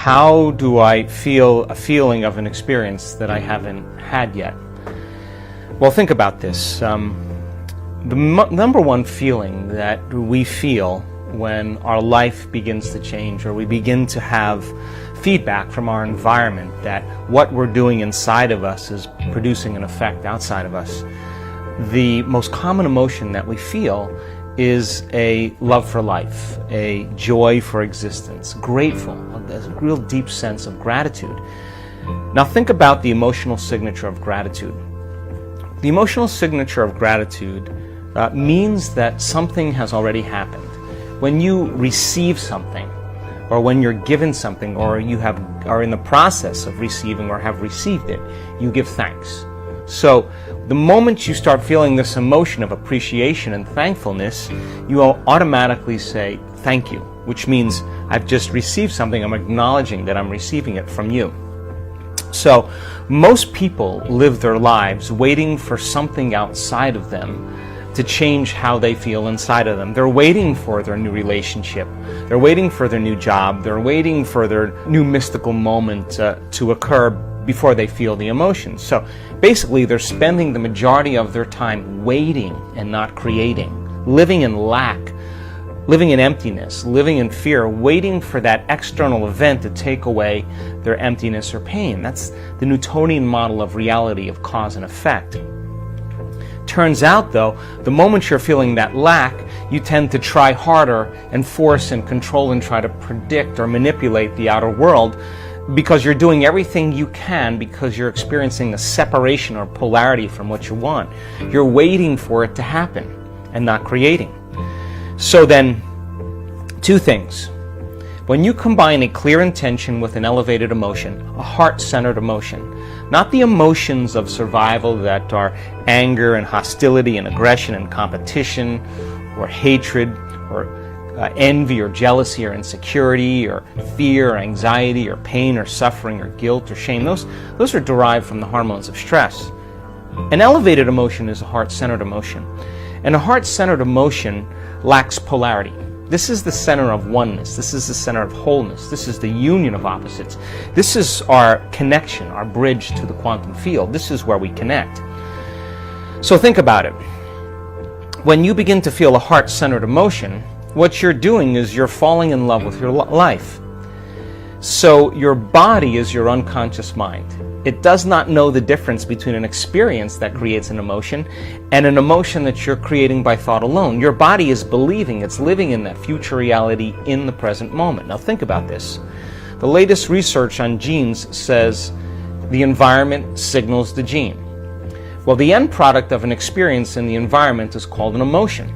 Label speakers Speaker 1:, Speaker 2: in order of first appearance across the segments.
Speaker 1: how do I feel a feeling of an experience that I haven't had yet? Well, think about this. The number one feeling that we feel when our life begins to change, or we begin to have feedback from our environment that what we're doing inside of us is producing an effect outside of us, the most common emotion that we feel is a love for life, a joy for existence, grateful. There's a real deep sense of gratitude. Now think about the emotional signature of gratitude. The emotional signature of gratitude means that something has already happened. When you receive something, or when you're given something, or you are in the process of receiving or have received it, you give thanks. So the moment you start feeling this emotion of appreciation and thankfulness, you will automatically say thank you, which means I've just received something. I'm acknowledging that I'm receiving it from you. So most people live their lives waiting for something outside of them to change how they feel inside of them. They're waiting for their new relationship. They're waiting for their new job. They're waiting for their new mystical moment to occur before they feel the emotions. So basically, they're spending the majority of their time waiting and not creating, living in lack, living in emptiness, living in fear, waiting for that external event to take away their emptiness or pain. That's the Newtonian model of reality, of cause and effect. Turns out, though, the moment you're feeling that lack, you tend to try harder and force and control and try to predict or manipulate the outer world, because you're doing everything you can, because you're experiencing a separation or polarity from what you want. You're waiting for it to happen and not creating. So then, two things. When you combine a clear intention with an elevated emotion, a heart-centered emotion, not the emotions of survival that are anger and hostility and aggression and competition or hatred or envy or jealousy or insecurity or fear or anxiety or pain or suffering or guilt or shame. Those are derived from the hormones of stress. An elevated emotion is a heart-centered emotion. And a heart-centered emotion lacks polarity. This is the center of oneness. This is the center of wholeness. This is the union of opposites. This is our connection, our bridge to the quantum field. This is where we connect. So think about it. When you begin to feel a heart-centered emotion, what you're doing is you're falling in love with your life. So your body is your unconscious mind. It does not know the difference between an experience that creates an emotion and an emotion that you're creating by thought alone. Your body is believing it's living in that future reality in the present moment. Now think about this. The latest research on genes says the environment signals the gene. Well, the end product of an experience in the environment is called an emotion.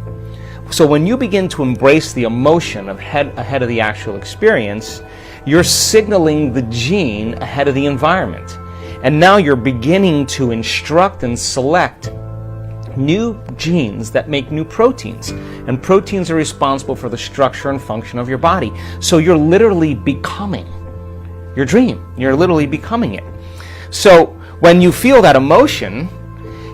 Speaker 1: So when you begin to embrace the emotion ahead of the actual experience, you're signaling the gene ahead of the environment. And now you're beginning to instruct and select new genes that make new proteins. And proteins are responsible for the structure and function of your body. So you're literally becoming your dream. You're literally becoming it. So when you feel that emotion,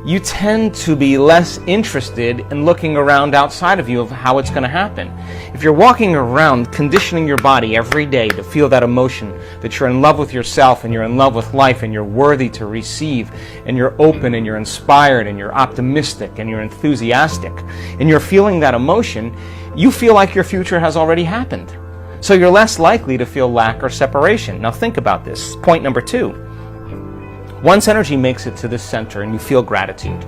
Speaker 1: you tend to be less interested in looking around outside of you of how it's going to happen. If you're walking around conditioning your body every day to feel that emotion, that you're in love with yourself and you're in love with life and you're worthy to receive and you're open and you're inspired and you're optimistic and you're enthusiastic and you're feeling that emotion, you feel like your future has already happened. So you're less likely to feel lack or separation. Now think about this. Point number 2. Once energy makes it to this center and you feel gratitude,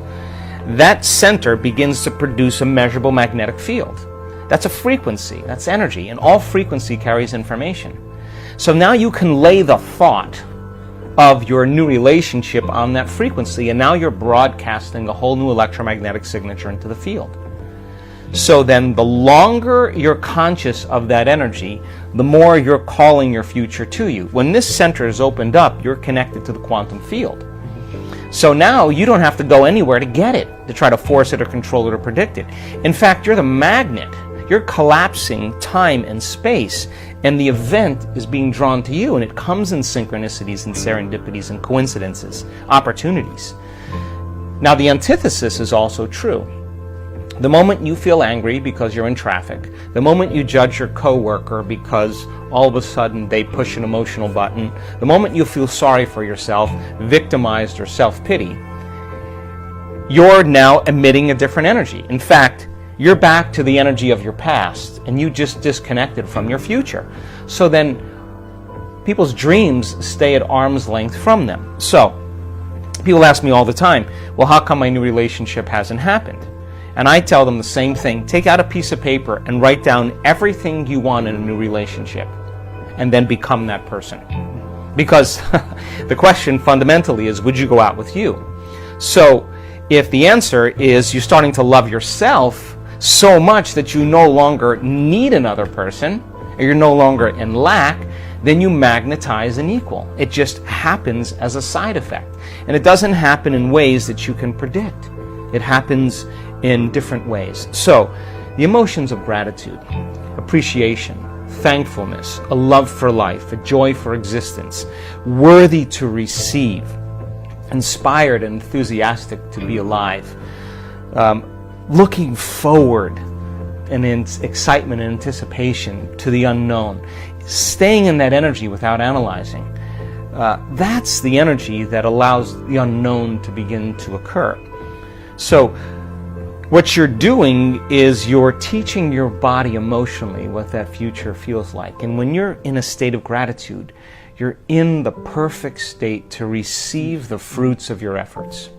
Speaker 1: that center begins to produce a measurable magnetic field. That's a frequency, that's energy, and all frequency carries information. So now you can lay the thought of your new relationship on that frequency, and now you're broadcasting a whole new electromagnetic signature into the field. So then the longer you're conscious of that energy, the more you're calling your future to you. When this center is opened up, you're connected to the quantum field. So now you don't have to go anywhere to get it, to try to force it or control it or predict it. In fact, you're the magnet. You're collapsing time and space, and the event is being drawn to you, and it comes in synchronicities and serendipities and coincidences, opportunities. Now the antithesis is also true. The moment you feel angry because you're in traffic, the moment you judge your coworker because all of a sudden they push an emotional button, the moment you feel sorry for yourself, victimized or self-pity, you're now emitting a different energy. In fact, you're back to the energy of your past and you just disconnected from your future. So then people's dreams stay at arm's length from them. So people ask me all the time, well, how come my new relationship hasn't happened? And I tell them the same thing. Take out a piece of paper and write down everything you want in a new relationship and then become that person. Because the question fundamentally is, would you go out with you? So if the answer is you're starting to love yourself so much that you no longer need another person, or you're no longer in lack, then you magnetize an equal. It just happens as a side effect. And it doesn't happen in ways that you can predict. It happens in different ways. So, the emotions of gratitude, appreciation, thankfulness, a love for life, a joy for existence, worthy to receive, inspired and enthusiastic to be alive, looking forward and in excitement and anticipation to the unknown, staying in that energy without analyzing. That's the energy that allows the unknown to begin to occur. So what you're doing is you're teaching your body emotionally what that future feels like. And when you're in a state of gratitude, you're in the perfect state to receive the fruits of your efforts.